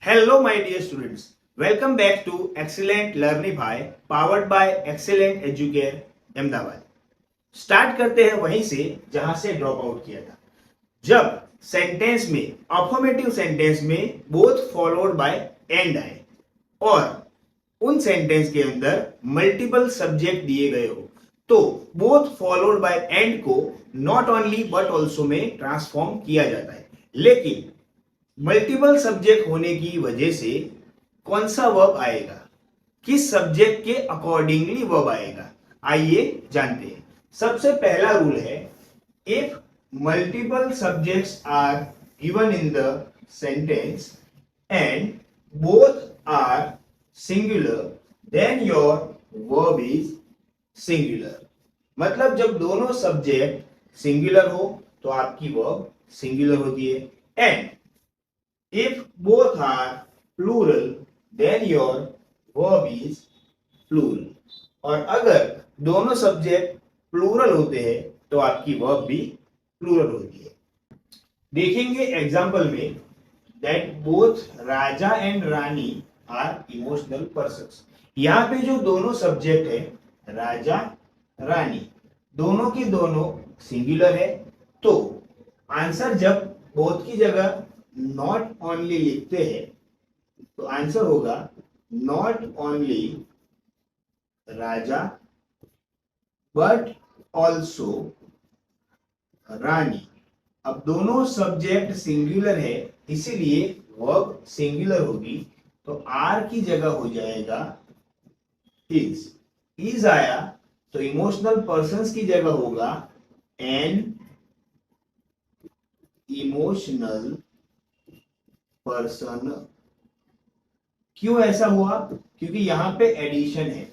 Hello, my dear students. Welcome back to Excellent Learnify, powered by Excellent Educare Ahmedabad. Start करते हैं वहीं से जहां से ड्रॉप आउट किया था. जब सेंटेंस में अफर्मेटिव सेंटेंस में बोथ फॉलोड बाय एंड आए और उन सेंटेंस के अंदर मल्टीपल सब्जेक्ट दिए गए हो तो बोथ फॉलोड बाय एंड को नॉट ओनली बट ऑल्सो में ट्रांसफॉर्म किया जाता है. लेकिन मल्टीपल सब्जेक्ट होने की वजह से कौन सा वर्ब आएगा, किस सब्जेक्ट के अकॉर्डिंगली वर्ब आएगा, आइए जानते हैं. सबसे पहला रूल है, if multiple subjects are given in the sentence and both are singular then your verb is singular. मतलब जब दोनों सब्जेक्ट सिंगुलर हो तो आपकी वर्ब सिंगुलर होती है. And if both are plural then your verb is plural. और अगर दोनों सब्जेक्ट प्लूरल होते हैं तो आपकी वर्ब भी प्लूरल होती है. देखेंगे एग्जांपल में that both raja and rani are emotional persons. यहाँ पे जो दोनों सब्जेक्ट है राजा रानी, दोनों की दोनों सिंगुलर है. तो आंसर जब बोथ की जगह नॉट ओनली लिखते हैं तो आंसर होगा not only raja but also rani. अब दोनों सब्जेक्ट सिंगुलर है इसीलिए वर्ब सिंगुलर होगी तो आर की जगह हो जाएगा इज. इज आया तो इमोशनल पर्सन्स की जगह होगा एन इमोशनल पर्सन. क्यों ऐसा हुआ? क्योंकि यहां पे एडिशन है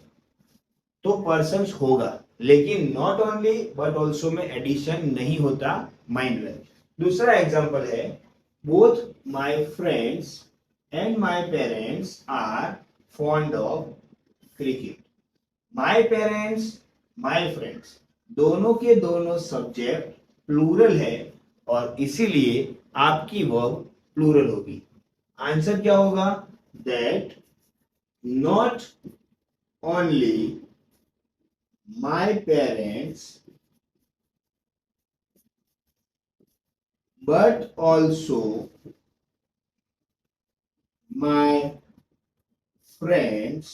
तो पर्सन होगा, लेकिन नॉट ओनली बट ऑल्सो में एडिशन नहीं होता. माइंड रहे. दूसरा एग्जांपल है, both my friends and my parents are fond of cricket. My parents my friends दोनों के दोनों सब्जेक्ट प्लूरल है और इसीलिए आपकी वर्ब प्लूरल होगी. आंसर क्या होगा? That not only my parents but also my friends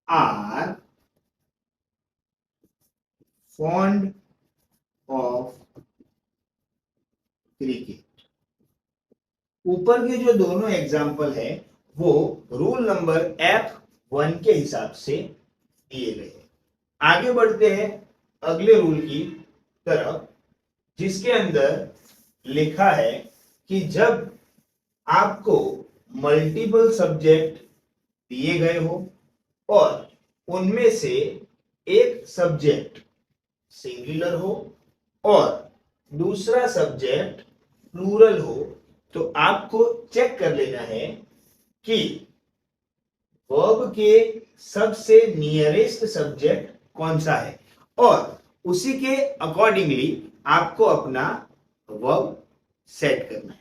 are fond of cricket. ऊपर के जो दोनों एग्जाम्पल है वो रूल नंबर F1 के हिसाब से दिए गए हैं. आगे बढ़ते हैं अगले रूल की तरफ जिसके अंदर लिखा है कि जब आपको मल्टीपल सब्जेक्ट दिए गए हो और उनमें से एक सब्जेक्ट सिंगुलर हो और दूसरा सब्जेक्ट प्लूरल हो तो आपको चेक कर लेना है कि वर्ब के सबसे नियरेस्ट सब्जेक्ट कौन सा है और उसी के अकॉर्डिंगली आपको अपना वर्ब सेट करना है.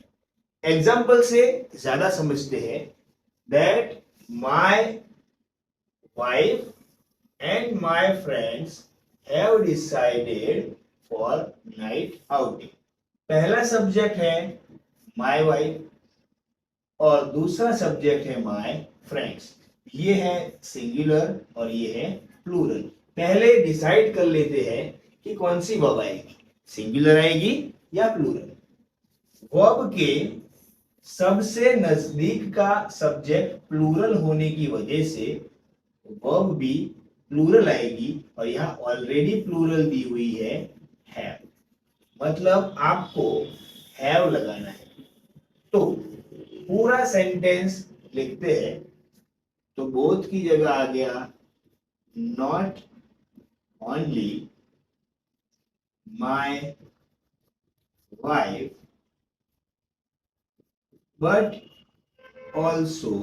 एग्जाम्पल से ज्यादा समझते हैं. That my wife and my friends have decided for night outing. पहला सब्जेक्ट है माय वाइफ और दूसरा सब्जेक्ट है माय फ्रेंड्स. ये है सिंगुलर और ये है प्लूरल. पहले डिसाइड कर लेते हैं कि कौन सी वर्ब आएगी, सिंगुलर आएगी या प्लूरल. वर्ब के सबसे नजदीक का सब्जेक्ट प्लूरल होने की वजह से वर्ब भी प्लूरल आएगी और यहाँ ऑलरेडी प्लूरल दी हुई है हैव. मतलब आपको हैव लगाना है. तो पूरा सेंटेंस लिखते हैं तो बोथ की जगह आ गया not only my wife but also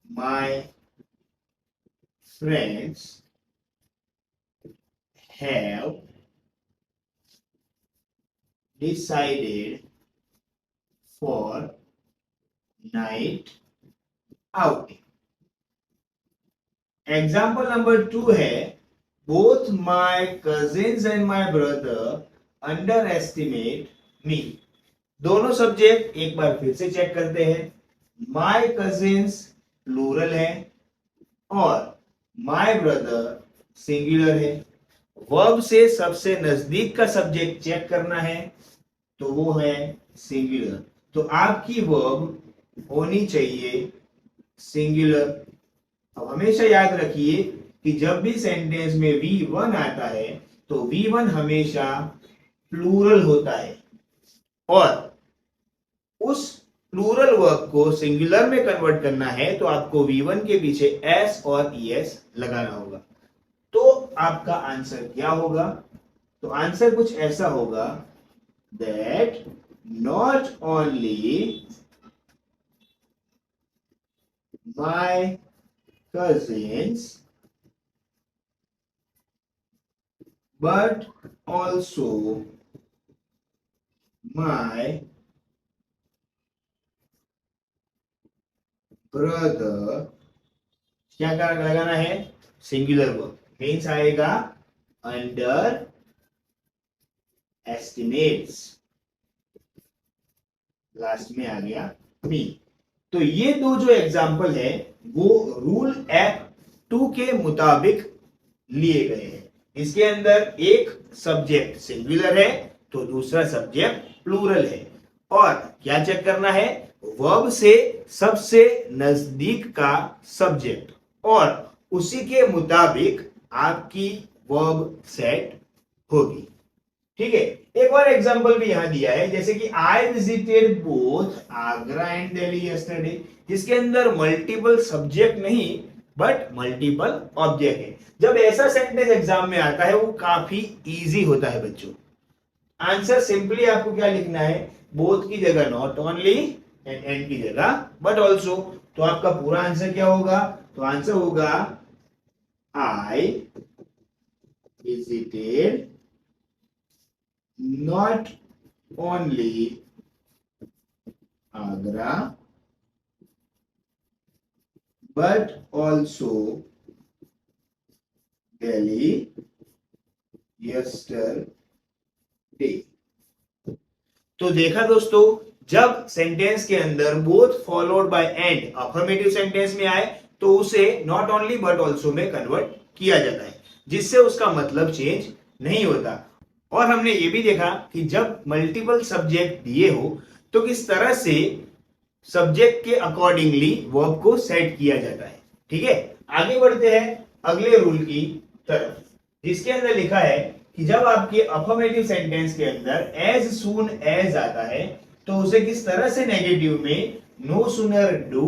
my friends have decided for night outing. Example number 2 है both my cousins and my brother underestimate me. दोनों सब्जेक्ट एक बार फिर से चेक करते हैं. my cousins प्लूरल है और my brother सिंगुलर है. वर्ब से सबसे नजदीक का सब्जेक्ट चेक करना है तो वो है सिंगुलर. तो आपकी वर्ब होनी चाहिए सिंगुलर. अब हमेशा याद रखिए कि जब भी सेंटेंस में V1 आता है तो V1 हमेशा प्लूरल होता है और उस प्लूरल वर्ब को सिंगुलर में कन्वर्ट करना है तो आपको V1 के पीछे S और ES लगाना होगा. तो आपका आंसर क्या होगा? तो आंसर कुछ ऐसा होगा that not only my cousins but also my brother. क्या लगाना है? Singular verb. मीन्स आएगा अंडर एस्टिमेट्स. लास्ट में आ गया मी. तो ये दो जो एग्जाम्पल है वो रूल एक्ट 2 के मुताबिक लिए गए हैं. इसके अंदर एक सब्जेक्ट सिंगुलर है तो दूसरा सब्जेक्ट प्लूरल है. और क्या चेक करना है? वर्ब से सबसे नजदीक का सब्जेक्ट और उसी के मुताबिक आपकी वर्ब सेट होगी. ठीक है. एक और एग्जांपल भी यहां दिया है जैसे कि I visited both Agra and Delhi yesterday, जिसके अंदर मल्टीपल सब्जेक्ट नहीं बट मल्टीपल ऑब्जेक्ट है. जब ऐसा सेंटेंस एग्जाम में आता है वो काफी इजी होता है बच्चों. आंसर सिंपली आपको क्या लिखना है? बोथ की जगह नॉट ओनली एंड की जगह बट ऑल्सो. तो आपका पूरा आंसर क्या होगा? तो आंसर होगा I visited not only Agra but also Delhi yesterday. तो देखा दोस्तों, जब सेंटेंस के अंदर both followed by and affirmative sentence में आए तो उसे नॉट ओनली बट ऑल्सो में कन्वर्ट किया जाता है जिससे उसका मतलब चेंज नहीं होता. और हमने ये भी देखा कि जब मल्टीपल सब्जेक्ट दिए हो तो किस तरह से सब्जेक्ट के अकॉर्डिंगली वर्ब को सेट किया जाता है. ठीक है. आगे बढ़ते हैं अगले रूल की तरफ जिसके अंदर लिखा है कि जब आपके अफर्मेटिव सेंटेंस के अंदर एज सून एज आता है तो उसे किस तरह से नेगेटिव में नो सूनर डू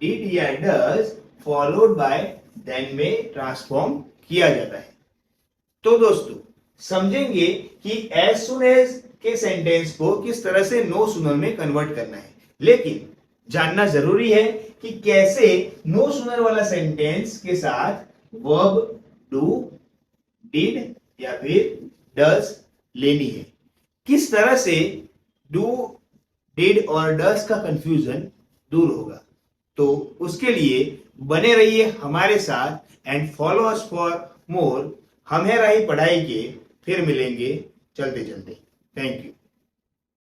डिड या डज फॉलोड बाय देन में ट्रांसफॉर्म किया जाता है. तो दोस्तों समझेंगे कि एज सुन एज के सेंटेंस को किस तरह से नो सूनर में कन्वर्ट करना है. लेकिन जानना जरूरी है कि कैसे नो सूनर वाला सेंटेंस के साथ वर्ब डू डिड या फिर डज लेनी है. किस तरह से डू डिड और डज का कंफ्यूजन दूर होगा. तो उसके लिए बने रहिए हमारे साथ and follow us for more. हम है राही पढ़ाई के. फिर मिलेंगे चलते चलते. Thank you.